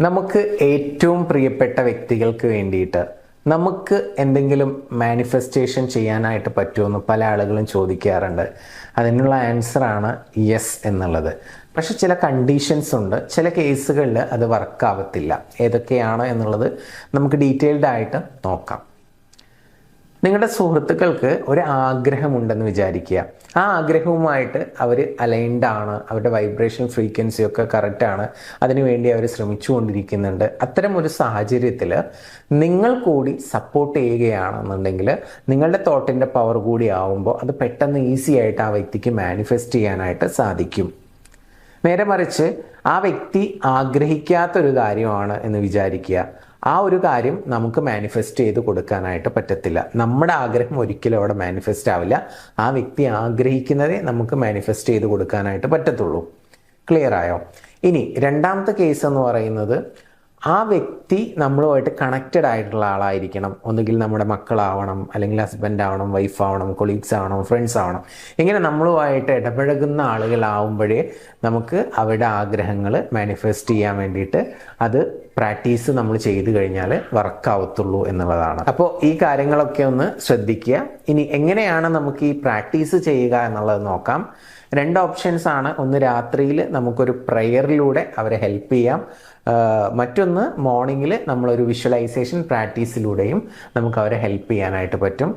നമുക്ക് ഏറ്റവും പ്രിയപ്പെട്ട വ്യക്തികൾക്ക് വേണ്ടിയിട്ട് നമുക്ക് എന്തെങ്കിലും മാനിഫെസ്റ്റേഷൻ ചെയ്യാനായിട്ട് പറ്റുമെന്ന് പല ആളുകളും ചോദിക്കാറുണ്ട്. അതിനുള്ള ആൻസറാണ് യെസ് എന്നുള്ളത്. പക്ഷെ ചില കണ്ടീഷൻസ് ഉണ്ട്. ചില കേസുകളിൽ അത് വർക്കാവത്തില്ല. ഏതൊക്കെയാണ് എന്നുള്ളത് നമുക്ക് ഡീറ്റെയിൽഡ് ആയിട്ട് നോക്കാം. നിങ്ങളുടെ സുഹൃത്തുക്കൾക്ക് ഒരു ആഗ്രഹമുണ്ടെന്ന് വിചാരിക്കുക. ആ ആഗ്രഹവുമായിട്ട് അവർ അലൈൻഡ് ആണ്, അവരുടെ വൈബ്രേഷൻ ഫ്രീക്വൻസി ഒക്കെ കറക്റ്റാണ്, അതിനുവേണ്ടി അവർ ശ്രമിച്ചുകൊണ്ടിരിക്കുന്നുണ്ട്. അത്തരം ഒരു സാഹചര്യത്തിൽ നിങ്ങൾ കൂടി സപ്പോർട്ട് ചെയ്യുകയാണെന്നുണ്ടെങ്കിൽ നിങ്ങളുടെ തോട്ടിൻ്റെ പവർ കൂടി ആവുമ്പോൾ അത് പെട്ടെന്ന് ഈസി ആയിട്ട് ആ വ്യക്തിക്ക് മാനിഫെസ്റ്റ് ചെയ്യാനായിട്ട് സാധിക്കും. നേരെ മറിച്ച് ആ വ്യക്തി ആഗ്രഹിക്കാത്തൊരു കാര്യമാണ് എന്ന് വിചാരിക്കുക. ആ ഒരു കാര്യം നമുക്ക് മാനിഫെസ്റ്റ് ചെയ്ത് കൊടുക്കാനായിട്ട് പറ്റത്തില്ല. നമ്മുടെ ആഗ്രഹം ഒരിക്കലും അവിടെ മാനിഫെസ്റ്റ് ആവില്ല. ആ വ്യക്തി ആഗ്രഹിക്കുന്നതേ നമുക്ക് മാനിഫെസ്റ്റ് ചെയ്ത് കൊടുക്കാനായിട്ട് പറ്റത്തുള്ളൂ. ക്ലിയർ ആയോ? ഇനി രണ്ടാമത്തെ കേസ് എന്ന് പറയുന്നത്, ആ വ്യക്തി നമ്മളുമായിട്ട് കണക്റ്റഡ് ആയിട്ടുള്ള ആളായിരിക്കണം. ഒന്നുകിൽ നമ്മുടെ മക്കളാവണം, അല്ലെങ്കിൽ ഹസ്ബൻഡ് ആവണം, വൈഫ് ആവണം, കൊളീഗ്സ് ആവണം, ഫ്രണ്ട്സ് ആവണം. ഇങ്ങനെ നമ്മളുമായിട്ട് ഇടപഴകുന്ന ആളുകളാവുമ്പോഴേ നമുക്ക് അവരുടെ ആഗ്രഹങ്ങൾ മാനിഫെസ്റ്റ് ചെയ്യാൻ വേണ്ടിയിട്ട് അത് പ്രാക്ടീസ് നമ്മൾ ചെയ്തു കഴിഞ്ഞാൽ വർക്കാവത്തുള്ളൂ എന്നുള്ളതാണ്. അപ്പോൾ ഈ കാര്യങ്ങളൊക്കെ ഒന്ന് ശ്രദ്ധിക്കുക. ഇനി എങ്ങനെയാണ് നമുക്ക് ഈ പ്രാക്ടീസ് ചെയ്യുക എന്നുള്ളത് നോക്കാം. രണ്ട് ഓപ്ഷൻസ് ആണ്. ഒന്ന്, രാത്രിയിൽ നമുക്കൊരു പ്രെയറിലൂടെ അവരെ ഹെൽപ്പ് ചെയ്യാം. മറ്റൊന്ന്, മോർണിംഗിൽ നമ്മളൊരു വിഷ്വലൈസേഷൻ പ്രാക്ടീസിലൂടെയും നമുക്ക് അവരെ ഹെൽപ്പ് ചെയ്യാനായിട്ട് പറ്റും.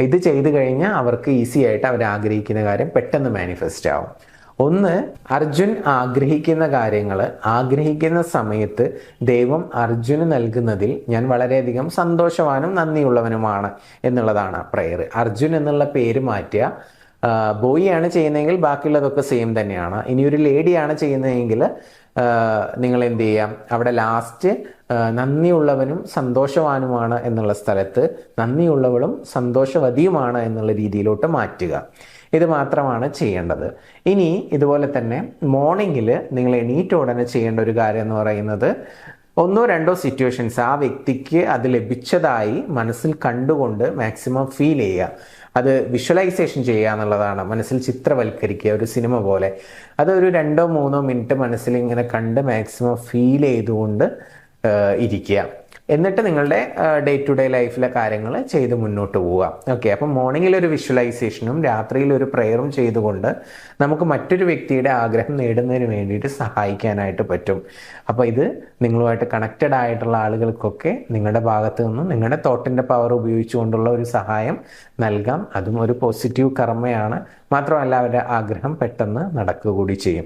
ഇത് ചെയ്തു കഴിഞ്ഞാൽ അവർക്ക് ഈസി ആയിട്ട് അവർ ആഗ്രഹിക്കുന്ന കാര്യം പെട്ടെന്ന് മാനിഫെസ്റ്റ് ആവും. ഒന്ന്, അർജുൻ ആഗ്രഹിക്കുന്ന കാര്യങ്ങൾ ആഗ്രഹിക്കുന്ന സമയത്ത് ദൈവം അർജുന് നൽകുന്നതിൽ ഞാൻ വളരെയധികം സന്തോഷവാനും നന്ദിയുള്ളവനുമാണ് എന്നുള്ളതാണ് പ്രെയർ. അർജുൻ എന്നുള്ള പേര് മാറ്റുക. ബോയ് ആണ് ചെയ്യുന്നതെങ്കിൽ ബാക്കിയുള്ളതൊക്കെ സെയിം തന്നെയാണ്. ഇനി ഒരു ലേഡിയാണ് ചെയ്യുന്നതെങ്കിൽ നിങ്ങൾ എന്ത് ചെയ്യാം, അവിടെ ലാസ്റ്റ് നന്ദിയുള്ളവനും സന്തോഷവാനുമാണ് എന്നുള്ള സ്ഥലത്ത് നന്ദിയുള്ളവളും സന്തോഷവതിയുമാണ് എന്നുള്ള രീതിയിലോട്ട് മാറ്റുക. ഇത് മാത്രമാണ് ചെയ്യേണ്ടത്. ഇനി ഇതുപോലെ തന്നെ മോർണിംഗിൽ നിങ്ങൾ എണീറ്റ ഉടനെ ചെയ്യേണ്ട ഒരു കാര്യം എന്ന് പറയുന്നത്, ഒന്നോ രണ്ടോ സിറ്റുവേഷൻസ് ആ വ്യക്തിക്ക് അത് ലഭിച്ചതായി മനസ്സിൽ കണ്ടുകൊണ്ട് മാക്സിമം ഫീൽ ചെയ്യുക. അത് വിഷ്വലൈസേഷൻ ചെയ്യുക എന്നുള്ളതാണ്. മനസ്സിൽ ചിത്രവൽക്കരിക്കുക, ഒരു സിനിമ പോലെ. അതൊരു 2-3 മിനിറ്റ് മനസ്സിൽ ഇങ്ങനെ കണ്ട് മാക്സിമം ഫീൽ ചെയ്തുകൊണ്ട് ഇരിക്കുക. എന്നിട്ട് നിങ്ങളുടെ ഡേ ടു ഡേ ലൈഫിലെ കാര്യങ്ങൾ ചെയ്ത് മുന്നോട്ട് പോവുക. ഓക്കെ, അപ്പം മോർണിംഗിൽ ഒരു വിഷ്വലൈസേഷനും രാത്രിയിൽ ഒരു പ്രെയറും ചെയ്തുകൊണ്ട് നമുക്ക് മറ്റൊരു വ്യക്തിയുടെ ആഗ്രഹം നേടുന്നതിന് വേണ്ടിയിട്ട് സഹായിക്കാനായിട്ട് പറ്റും. അപ്പോൾ ഇത് നിങ്ങളുമായിട്ട് കണക്റ്റഡ് ആയിട്ടുള്ള ആളുകൾക്കൊക്കെ നിങ്ങളുടെ ഭാഗത്ത് നിന്നും നിങ്ങളുടെ തോട്ടിൻ്റെ പവർ ഉപയോഗിച്ചുകൊണ്ടുള്ള ഒരു സഹായം നൽകാം. അതും ഒരു പോസിറ്റീവ് കർമ്മയാണ്. മാത്രമല്ല അവരുടെ ആഗ്രഹം പെട്ടെന്ന് നടക്കുക കൂടി ചെയ്യും.